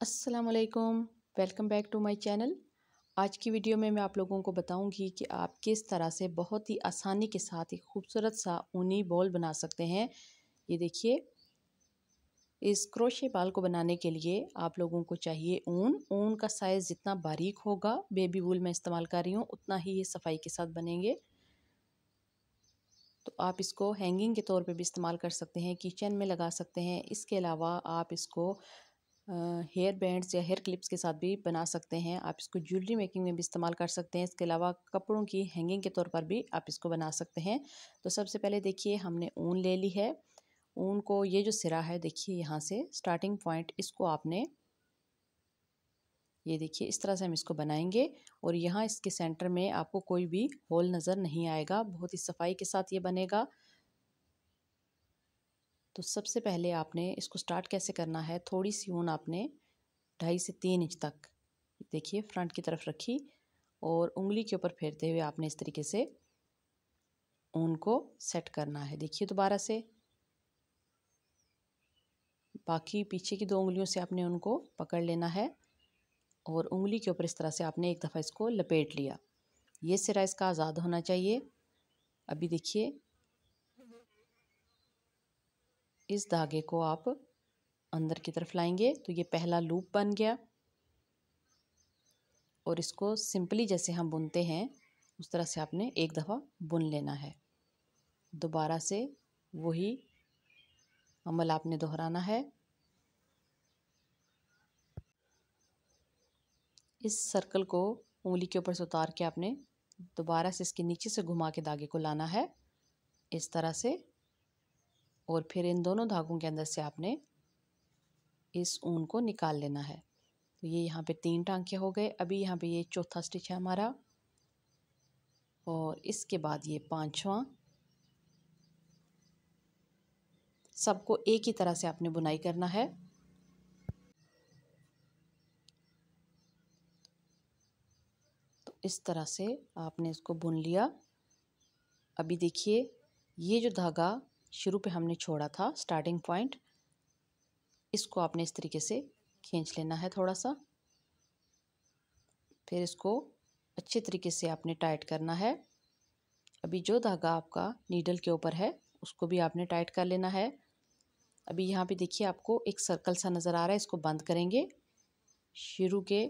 अस्सलामुअलैकुम, welcome back to my channel. आज की वीडियो में मैं आप लोगों को बताऊंगी कि आप किस तरह से बहुत ही आसानी के साथ एक खूबसूरत सा ऊनी बॉल बना सकते हैं। ये देखिए, इस क्रोशे बॉल को बनाने के लिए आप लोगों को चाहिए ऊन का साइज़ जितना बारीक होगा, बेबी वूल मैं इस्तेमाल कर रही हूँ, उतना ही ये सफाई के साथ बनेंगे। तो आप इसको हैंगिंग के तौर पे भी इस्तेमाल कर सकते हैं, किचन में लगा सकते हैं। इसके अलावा आप इसको हेयर बैंड्स या हेयर क्लिप्स के साथ भी बना सकते हैं। आप इसको ज्वेलरी मेकिंग में भी इस्तेमाल कर सकते हैं। इसके अलावा कपड़ों की हैंगिंग के तौर पर भी आप इसको बना सकते हैं। तो सबसे पहले देखिए, हमने ऊन ले ली है। ऊन को ये जो सिरा है देखिए, यहाँ से स्टार्टिंग पॉइंट इसको आपने, ये देखिए इस तरह से हम इसको बनाएंगे और यहाँ इसके सेंटर में आपको कोई भी होल नज़र नहीं आएगा। बहुत ही सफाई के साथ ये बनेगा। तो सबसे पहले आपने इसको स्टार्ट कैसे करना है, थोड़ी सी ऊन आपने 2.5 से 3 इंच तक देखिए फ्रंट की तरफ रखी और उंगली के ऊपर फेरते हुए आपने इस तरीके से ऊन को सेट करना है। देखिए दोबारा से बाकी पीछे की 2 उंगलियों से आपने उनको पकड़ लेना है और उंगली के ऊपर इस तरह से आपने एक दफ़ा इसको लपेट लिया। ये सिरा इसका आज़ाद होना चाहिए। अभी देखिए, इस धागे को आप अंदर की तरफ लाएंगे तो ये पहला लूप बन गया और इसको सिंपली जैसे हम बुनते हैं उस तरह से आपने एक दफ़ा बुन लेना है। दोबारा से वही अमल आपने दोहराना है। इस सर्कल को उंगली के ऊपर से उतार के आपने दोबारा से इसके नीचे से घुमा के धागे को लाना है इस तरह से, और फिर इन दोनों धागों के अंदर से आपने इस ऊन को निकाल लेना है। तो ये यहाँ पे 3 टांके हो गए। अभी यहाँ पे ये चौथा स्टिच है हमारा और इसके बाद ये 5वां। सबको एक ही तरह से आपने बुनाई करना है। तो इस तरह से आपने इसको बुन लिया। अभी देखिए, ये जो धागा शुरू पे हमने छोड़ा था स्टार्टिंग पॉइंट, इसको आपने इस तरीके से खींच लेना है थोड़ा सा। फिर इसको अच्छे तरीके से आपने टाइट करना है। अभी जो धागा आपका नीडल के ऊपर है उसको भी आपने टाइट कर लेना है। अभी यहाँ पे देखिए आपको एक सर्कल सा नज़र आ रहा है, इसको बंद करेंगे। शुरू के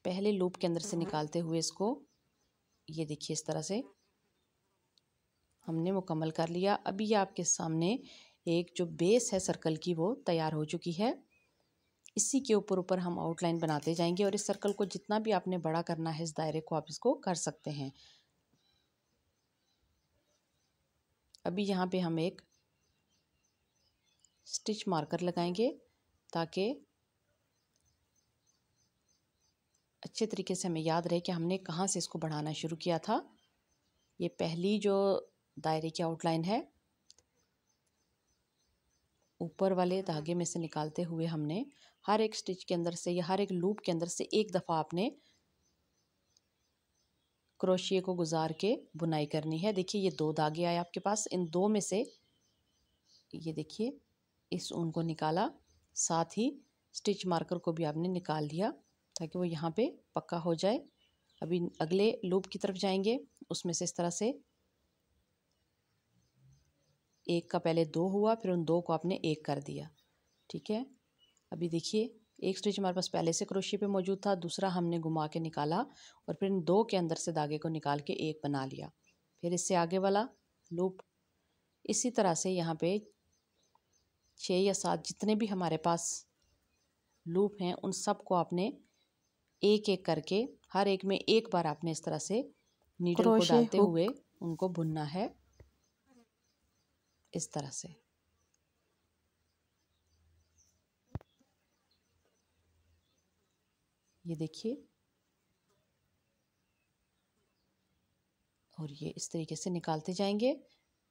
पहले लूप के अंदर से निकालते हुए इसको, ये देखिए इस तरह से हमने मुकम्मल कर लिया। अभी ये आपके सामने एक जो बेस है सर्कल की वो तैयार हो चुकी है। इसी के ऊपर ऊपर हम आउटलाइन बनाते जाएंगे और इस सर्कल को जितना भी आपने बड़ा करना है इस दायरे को आप इसको कर सकते हैं। अभी यहाँ पे हम एक स्टिच मार्कर लगाएंगे ताकि अच्छे तरीके से हमें याद रहे कि हमने कहाँ से इसको बढ़ाना शुरू किया था। ये पहली जो दायरे की आउटलाइन है, ऊपर वाले धागे में से निकालते हुए हमने हर एक स्टिच के अंदर से या हर एक लूप के अंदर से एक दफ़ा आपने क्रोशिए को गुजार के बुनाई करनी है। देखिए ये 2 धागे आए आपके पास, इन 2 में से ये देखिए इस ऊन को निकाला, साथ ही स्टिच मार्कर को भी आपने निकाल दिया ताकि वो यहाँ पे पक्का हो जाए। अभी अगले लूप की तरफ जाएंगे, उसमें से इस तरह से एक का पहले 2 हुआ, फिर उन 2 को आपने 1 कर दिया। ठीक है, अभी देखिए एक स्टिच हमारे पास पहले से क्रोशिए पे मौजूद था, दूसरा हमने घुमा के निकाला और फिर इन 2 के अंदर से धागे को निकाल के 1 बना लिया। फिर इससे आगे वाला लूप इसी तरह से यहाँ पे 6 या 7 जितने भी हमारे पास लूप हैं उन सब को आपने एक एक करके हर एक में एक बार आपने इस तरह से नीडल को डालते हुए उनको बुनना है इस तरह से। ये देखिए, और ये इस तरीके से निकालते जाएंगे।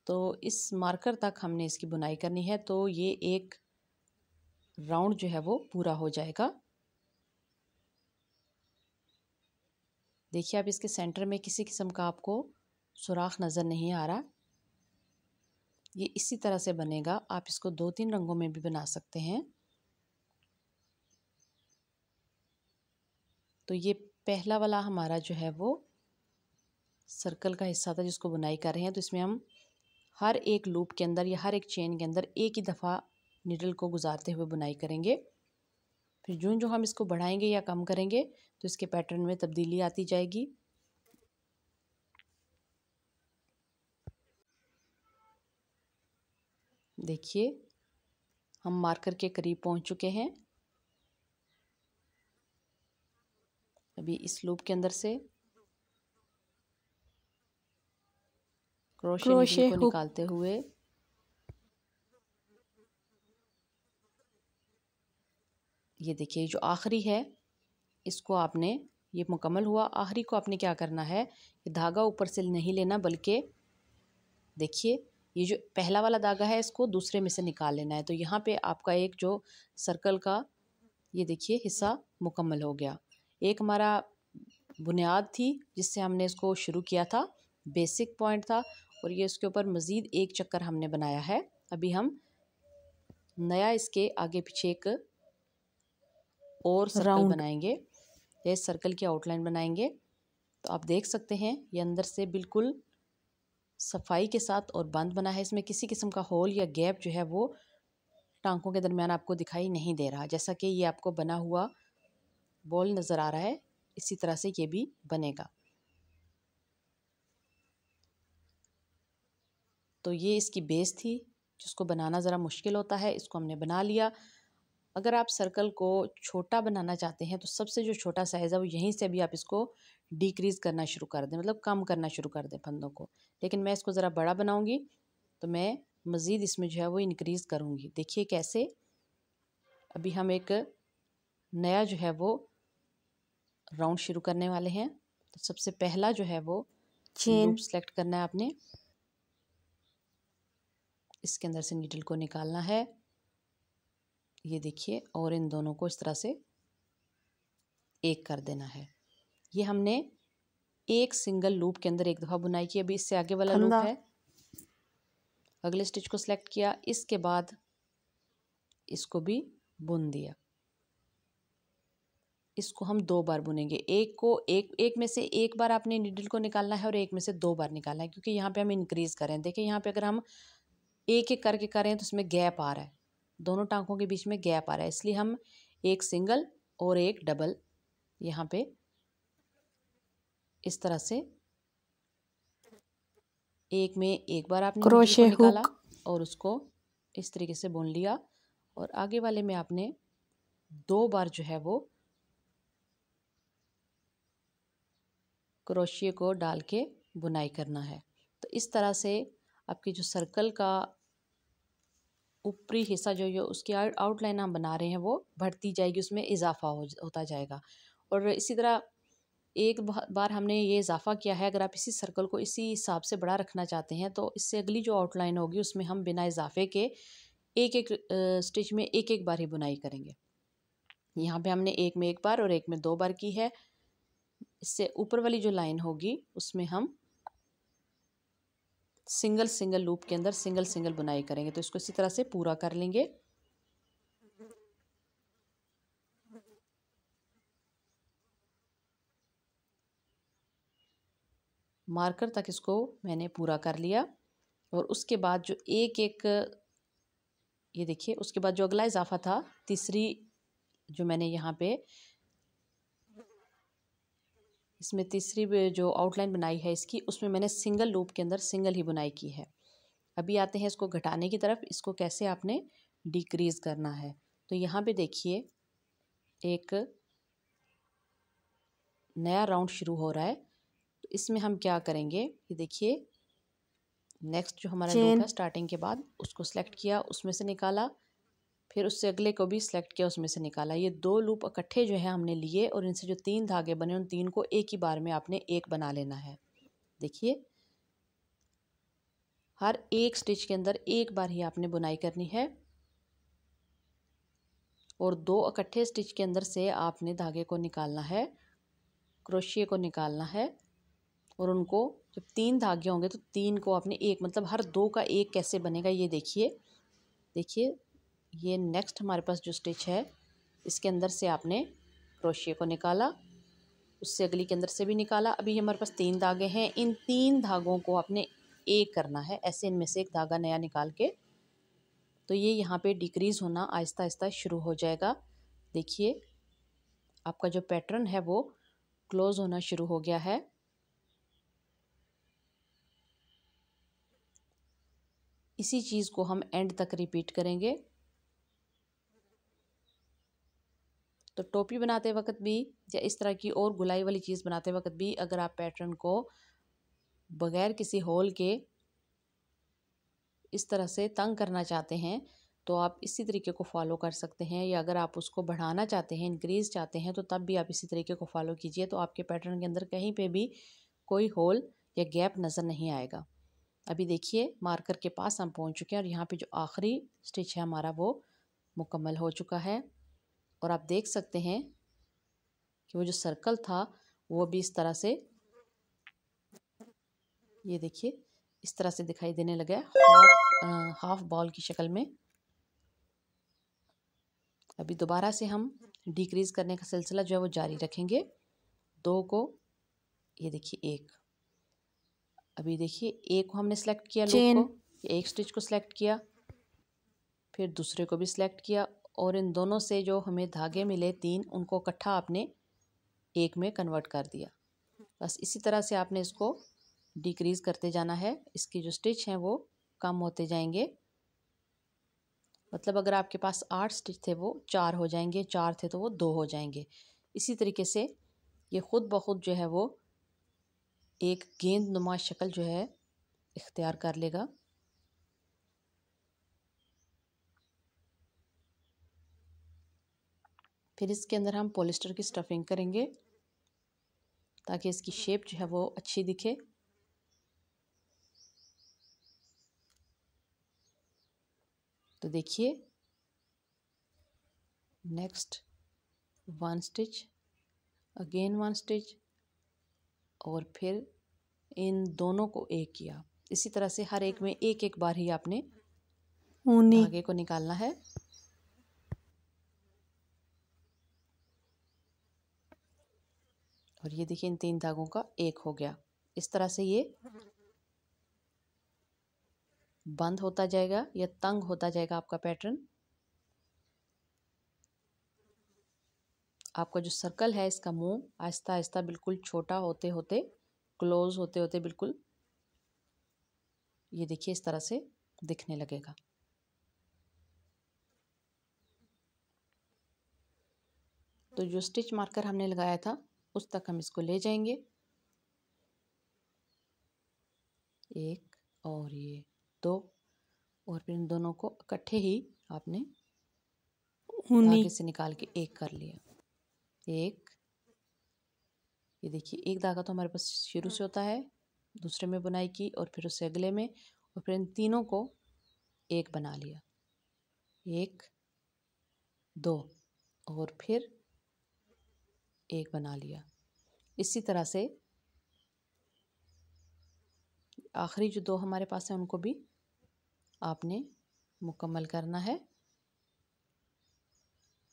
तो इस मार्कर तक हमने इसकी बुनाई करनी है, तो ये एक राउंड जो है वो पूरा हो जाएगा। देखिए अब इसके सेंटर में किसी किस्म का आपको सुराख नज़र नहीं आ रहा। ये इसी तरह से बनेगा। आप इसको 2-3 रंगों में भी बना सकते हैं। तो ये पहला वाला हमारा जो है वो सर्कल का हिस्सा था जिसको बुनाई कर रहे हैं। तो इसमें हम हर एक लूप के अंदर या हर एक चेन के अंदर एक ही दफ़ा नीडल को गुजारते हुए बुनाई करेंगे। फिर जो जो हम इसको बढ़ाएंगे या कम करेंगे तो इसके पैटर्न में तब्दीली आती जाएगी। देखिए हम मार्कर के करीब पहुंच चुके हैं। अभी इस लूप के अंदर से क्रोशे नीडल को निकालते हुए ये देखिए जो आखिरी है इसको आपने, ये मुकम्मल हुआ। आखिरी को आपने क्या करना है, ये धागा ऊपर से नहीं लेना, बल्कि देखिए ये जो पहला वाला धागा है इसको दूसरे में से निकाल लेना है। तो यहाँ पे आपका एक जो सर्कल का ये देखिए हिस्सा मुकम्मल हो गया। एक हमारा बुनियाद थी जिससे हमने इसको शुरू किया था, बेसिक पॉइंट था, और ये इसके ऊपर मज़ीद एक चक्कर हमने बनाया है। अभी हम नया इसके आगे पीछे एक और सर्कल बनाएंगे, ये सर्कल की आउटलाइन बनाएंगे। तो आप देख सकते हैं ये अंदर से बिल्कुल सफाई के साथ और बंद बना है। इसमें किसी किस्म का होल या गैप जो है वो टांकों के दरमियान आपको दिखाई नहीं दे रहा। जैसा कि ये आपको बना हुआ बॉल नज़र आ रहा है, इसी तरह से ये भी बनेगा। तो ये इसकी बेस थी जिसको बनाना ज़रा मुश्किल होता है, इसको हमने बना लिया। अगर आप सर्कल को छोटा बनाना चाहते हैं तो सबसे जो छोटा साइज़ है वो यहीं से भी आप इसको डिक्रीज़ करना शुरू कर दें, मतलब कम करना शुरू कर दें फंदों को। लेकिन मैं इसको ज़रा बड़ा बनाऊंगी तो मैं मज़ीद इसमें जो है वो इंक्रीज़ करूंगी। देखिए कैसे। अभी हम एक नया जो है वो राउंड शुरू करने वाले हैं। तो सबसे पहला जो है वो लूप सेलेक्ट करना है आपने, इसके अंदर से नीडल को निकालना है, ये देखिए, और इन दोनों को इस तरह से एक कर देना है। ये हमने एक सिंगल लूप के अंदर एक दफ़ा बुनाई की। अभी इससे आगे वाला लूप है, अगले स्टिच को सिलेक्ट किया, इसके बाद इसको भी बुन दिया। इसको हम 2 बार बुनेंगे। एक में से एक बार आपने नीडल को निकालना है और एक में से 2 बार निकालना है, क्योंकि यहाँ पे हम इंक्रीज़ करें। देखिए यहाँ पे अगर हम एक एक करके करें तो इसमें गैप आ रहा है, दोनों टांकों के बीच में गैप आ रहा है, इसलिए हम एक सिंगल और एक डबल यहाँ पे इस तरह से एक में एक बार आपने नीडल को निकाला और उसको इस तरीके से बुन लिया, और आगे वाले में आपने 2 बार जो है वो क्रोशिया को डाल के बुनाई करना है। तो इस तरह से आपकी जो सर्कल का ऊपरी हिस्सा जो ये उसकी आउटलाइन हम बना रहे हैं वो बढ़ती जाएगी, उसमें इजाफा होता जाएगा। और इसी तरह एक बार हमने ये इजाफा किया है, अगर आप इसी सर्कल को इसी हिसाब से बड़ा रखना चाहते हैं तो इससे अगली जो आउटलाइन होगी उसमें हम बिना इजाफे के एक एक स्टिच में एक एक बार ही बुनाई करेंगे। यहाँ पे हमने एक में एक बार और एक में 2 बार की है। इससे ऊपर वाली जो लाइन होगी उसमें हम सिंगल सिंगल लूप के अंदर सिंगल सिंगल बुनाई करेंगे। तो इसको इसी तरह से पूरा कर लेंगे। मार्कर तक इसको मैंने पूरा कर लिया, और उसके बाद जो एक एक ये देखिए, उसके बाद जो अगला इजाफा था, तीसरी जो मैंने यहाँ पे इसमें तीसरी जो आउटलाइन बनाई है इसकी, उसमें मैंने सिंगल लूप के अंदर सिंगल ही बुनाई की है। अभी आते हैं इसको घटाने की तरफ, इसको कैसे आपने डिक्रीज करना है। तो यहाँ पे देखिए एक नया राउंड शुरू हो रहा है। तो इसमें हम क्या करेंगे, ये देखिए नेक्स्ट जो हमारा लूप है स्टार्टिंग के बाद, उसको सिलेक्ट किया, उसमें से निकाला, फिर उससे अगले को भी सिलेक्ट किया, उसमें से निकाला। ये 2 लूप इकट्ठे जो है हमने लिए, और इनसे जो 3 धागे बने उन 3 को एक ही बार में आपने एक बना लेना है। देखिए हर एक स्टिच के अंदर एक बार ही आपने बुनाई करनी है, और 2 इकट्ठे स्टिच के अंदर से आपने धागे को निकालना है, क्रोशिया को निकालना है, और उनको जब 3 धागे होंगे तो 3 को आपने एक, मतलब हर 2 का एक कैसे बनेगा ये देखिए। देखिए ये नेक्स्ट हमारे पास जो स्टिच है इसके अंदर से आपने क्रोशिया को निकाला, उससे अगली के अंदर से भी निकाला। अभी हमारे पास 3 धागे हैं, इन 3 धागों को आपने एक करना है, ऐसे इनमें से एक धागा नया निकाल के। तो ये यहाँ पे डिक्रीज होना आहिस्ता आहिस्ता शुरू हो जाएगा। देखिए आपका जो पैटर्न है वो क्लोज होना शुरू हो गया है। इसी चीज़ को हम एंड तक रिपीट करेंगे। तो टोपी बनाते वक्त भी या इस तरह की और गुलाई वाली चीज़ बनाते वक्त भी अगर आप पैटर्न को बगैर किसी होल के इस तरह से तंग करना चाहते हैं तो आप इसी तरीके को फॉलो कर सकते हैं, या अगर आप उसको बढ़ाना चाहते हैं, इंक्रीज चाहते हैं, तो तब भी आप इसी तरीके को फॉलो कीजिए। तो आपके पैटर्न के अंदर कहीं पे भी कोई होल या गैप नज़र नहीं आएगा। अभी देखिए मार्कर के पास हम पहुंच चुके हैं और यहाँ पे जो आखिरी स्टिच है हमारा वो मुकम्मल हो चुका है। और आप देख सकते हैं कि वो जो सर्कल था वो भी इस तरह से, ये देखिए इस तरह से दिखाई देने लगा है, हाफ बॉल की शक्ल में। अभी दोबारा से हम डिक्रीज करने का सिलसिला जो है वो जारी रखेंगे। 2 को, ये देखिए 1, अभी देखिए 1 को हमने सेलेक्ट किया लूप को, एक स्टिच को सिलेक्ट किया, फिर दूसरे को भी सिलेक्ट किया और इन दोनों से जो हमें धागे मिले 3 उनको इकट्ठा आपने एक में कन्वर्ट कर दिया। बस इसी तरह से आपने इसको डिक्रीज करते जाना है। इसके जो स्टिच हैं वो कम होते जाएंगे। मतलब अगर आपके पास 8 स्टिच थे वो 4 हो जाएंगे, 4 थे तो वो 2 हो जाएंगे। इसी तरीके से ये खुद ब खुद जो है वो एक गेंद नुमा शक्ल जो है इख्तियार कर लेगा। फिर इसके अंदर हम पॉलिस्टर की स्टफिंग करेंगे ताकि इसकी शेप जो है वो अच्छी दिखे। तो देखिए नेक्स्ट 1 स्टिच, अगेन 1 स्टिच और फिर इन दोनों को एक किया। इसी तरह से हर एक में एक एक बार ही आपने धागे को निकालना है। और ये देखिए इन 3 धागों का एक हो गया। इस तरह से ये बंद होता जाएगा या तंग होता जाएगा आपका पैटर्न। आपका जो सर्कल है इसका मुंह आहिस्ता आहिस्ता बिल्कुल छोटा होते होते, क्लोज होते होते बिल्कुल ये देखिए इस तरह से दिखने लगेगा। तो जो स्टिच मार्कर हमने लगाया था उस तक हम इसको ले जाएंगे, 1 और ये 2, और फिर इन दोनों को इकट्ठे ही आपने धागे से निकाल के एक कर लिया। 1, ये देखिए एक धागा तो हमारे पास शुरू से होता है, दूसरे में बुनाई की और फिर उससे अगले में, और फिर इन तीनों को एक बना लिया। 1 2 और फिर एक बना लिया। इसी तरह से आखिरी जो 2 हमारे पास हैं उनको भी आपने मुकम्मल करना है।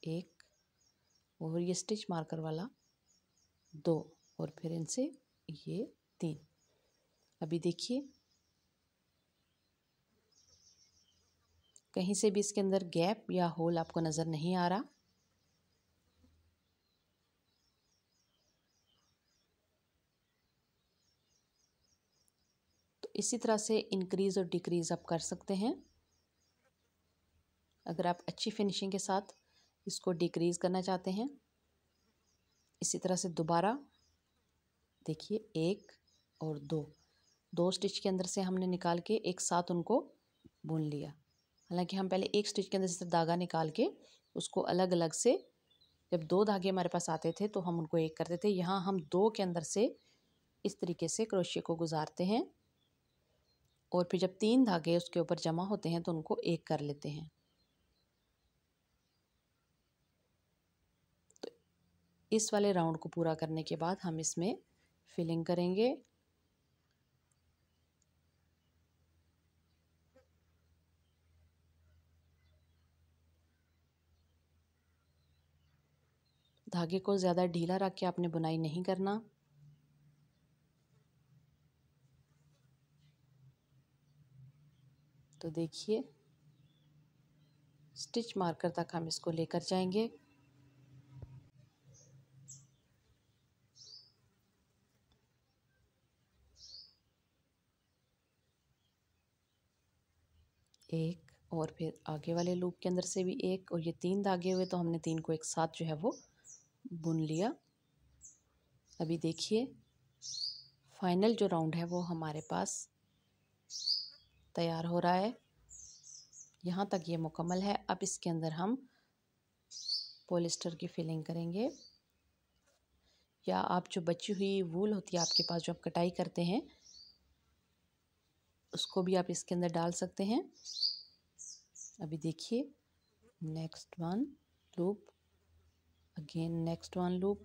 1 और ये स्टिच मार्कर वाला 2 और फिर इनसे ये 3। अभी देखिए कहीं से भी इसके अंदर गैप या होल आपको नज़र नहीं आ रहा। तो इसी तरह से इंक्रीज और डिक्रीज आप कर सकते हैं। अगर आप अच्छी फिनिशिंग के साथ इसको डिक्रीज करना चाहते हैं, इसी तरह से दोबारा देखिए 1 और 2 स्टिच के अंदर से हमने निकाल के एक साथ उनको बुन लिया। हालांकि हम पहले एक स्टिच के अंदर से धागा निकाल के उसको अलग अलग से, जब 2 धागे हमारे पास आते थे तो हम उनको एक करते थे। यहाँ हम 2 के अंदर से इस तरीके से क्रोशिया को गुजारते हैं और फिर जब 3 धागे उसके ऊपर जमा होते हैं तो उनको एक कर लेते हैं। तो इस वाले राउंड को पूरा करने के बाद हम इसमें फिलिंग करेंगे। धागे को ज़्यादा ढीला रख के आपने बुनाई नहीं करना। तो देखिए स्टिच मार्कर तक हम इसको लेकर जाएंगे। एक और फिर आगे वाले लूप के अंदर से भी एक, और ये 3 धागे हुए तो हमने 3 को एक साथ जो है वो बुन लिया। अभी देखिए फाइनल जो राउंड है वो हमारे पास तैयार हो रहा है। यहाँ तक ये मुकम्मल है। अब इसके अंदर हम पॉलिस्टर की फिलिंग करेंगे, या आप जो बची हुई वूल होती है आपके पास जो आप कटाई करते हैं उसको भी आप इसके अंदर डाल सकते हैं। अभी देखिए next one loop, again next one loop.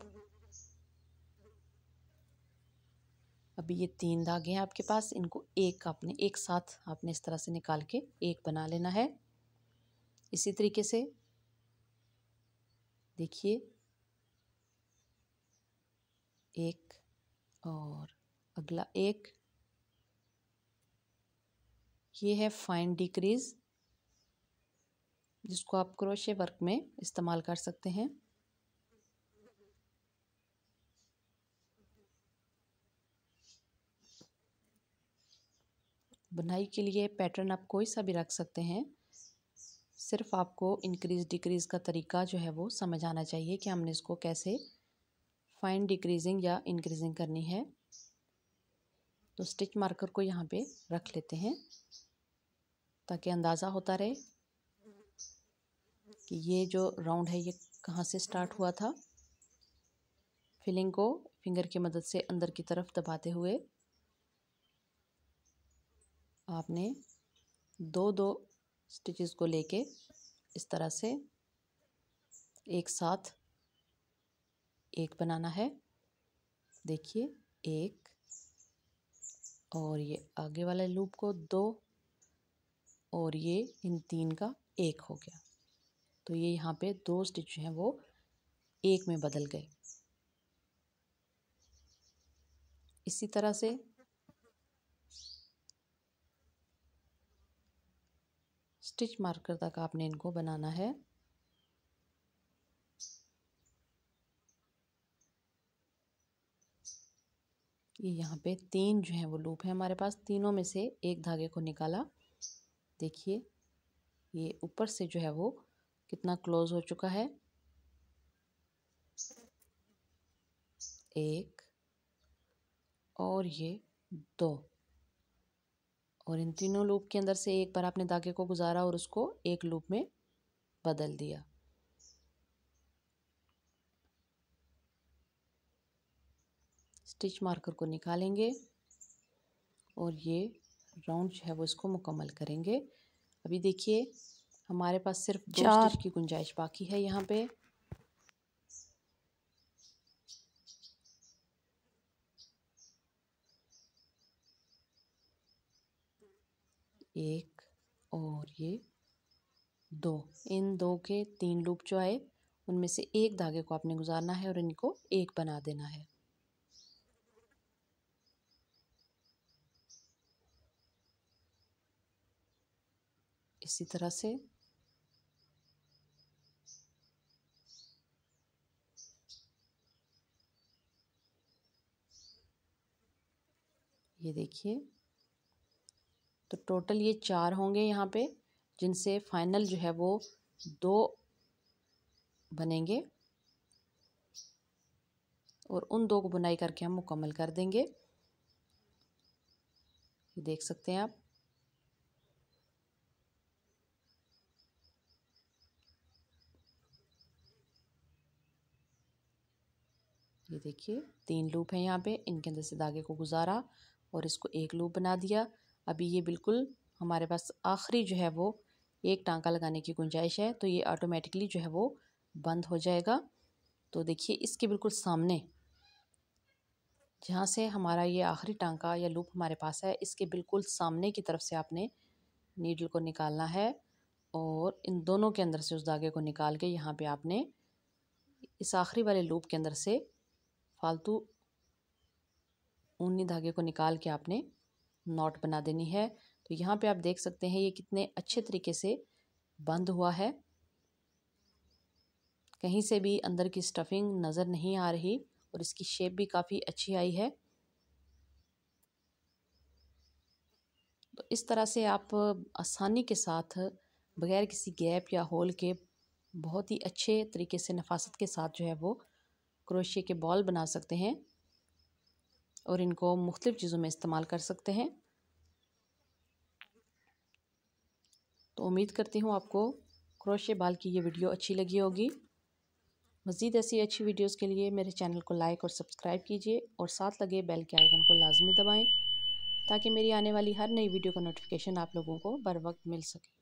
अभी ये 3 धागे हैं आपके पास, इनको एक साथ आपने इस तरह से निकाल के एक बना लेना है। इसी तरीके से देखिए एक और अगला एक। ये है फाइन डिक्रीज, जिसको आप क्रोशे वर्क में इस्तेमाल कर सकते हैं। बुनाई के लिए पैटर्न आप कोई सा भी रख सकते हैं, सिर्फ आपको इंक्रीज डिक्रीज का तरीका जो है वो समझ आना चाहिए कि हमने इसको कैसे फाइन डिक्रीजिंग या इंक्रीजिंग करनी है। तो स्टिच मार्कर को यहाँ पे रख लेते हैं ताकि अंदाज़ा होता रहे कि ये जो राउंड है ये कहाँ से स्टार्ट हुआ था। फिलिंग को फिंगर की मदद से अंदर की तरफ दबाते हुए आपने दो दो स्टिचेस को लेके इस तरह से एक साथ एक बनाना है। देखिए एक, और ये आगे वाले लूप को 2, और ये इन 3 का 1 हो गया। तो ये यहाँ पे 2 स्टिच हैं वो 1 में बदल गए। इसी तरह से स्टिच मार्कर तक आपने इनको बनाना है। ये यहाँ पे 3 जो हैं वो लूप हैं हमारे पास, तीनों में से एक धागे को निकाला। देखिए ये ऊपर से जो है वो कितना क्लोज हो चुका है। एक और ये 2, और इन तीनों लूप के अंदर से एक बार आपने धागे को गुजारा और उसको एक लूप में बदल दिया। स्टिच मार्कर को निकालेंगे और ये राउंड जो है वो इसको मुकम्मल करेंगे। अभी देखिए हमारे पास सिर्फ 2 स्टिच की गुंजाइश बाकी है यहाँ पे। एक और ये 2, इन 2 के 3 लूप जो आए उनमें से एक धागे को आपने गुजारना है और इनको एक बना देना है। इसी तरह से ये देखिए, तो टोटल ये 4 होंगे यहाँ पे, जिनसे फाइनल जो है वो 2 बनेंगे और उन 2 को बुनाई करके हम मुकम्मल कर देंगे। ये देख सकते हैं आप। ये देखिए 3 लूप हैं यहाँ पे, इनके अंदर से धागे को गुजारा और इसको एक लूप बना दिया। अभी ये बिल्कुल हमारे पास आखिरी जो है वो एक टांका लगाने की गुंजाइश है, तो ये ऑटोमेटिकली जो है वो बंद हो जाएगा। तो देखिए इसके बिल्कुल सामने जहाँ से हमारा ये आखिरी टांका या लूप हमारे पास है, इसके बिल्कुल सामने की तरफ से आपने नीडल को निकालना है और इन दोनों के अंदर से उस धागे को निकाल के यहाँ पे आपने इस आखिरी वाले लूप के अंदर से फालतू ऊनी धागे को निकाल के आपने नॉट बना देनी है। तो यहाँ पे आप देख सकते हैं ये कितने अच्छे तरीके से बंद हुआ है, कहीं से भी अंदर की स्टफिंग नज़र नहीं आ रही और इसकी शेप भी काफ़ी अच्छी आई है। तो इस तरह से आप आसानी के साथ बगैर किसी गैप या होल के बहुत ही अच्छे तरीके से नफासत के साथ जो है वो क्रोशिया के बॉल बना सकते हैं और इनको मुख्तलिफ़ चीज़ों में इस्तेमाल कर सकते हैं। तो उम्मीद करती हूँ आपको क्रोशिया बॉल की ये वीडियो अच्छी लगी होगी। मज़ीद ऐसी अच्छी वीडियोस के लिए मेरे चैनल को लाइक और सब्सक्राइब कीजिए और साथ लगे बेल के आइकन को लाजमी दबाएं ताकि मेरी आने वाली हर नई वीडियो का नोटिफिकेशन आप लोगों को बर वक्त मिल सके।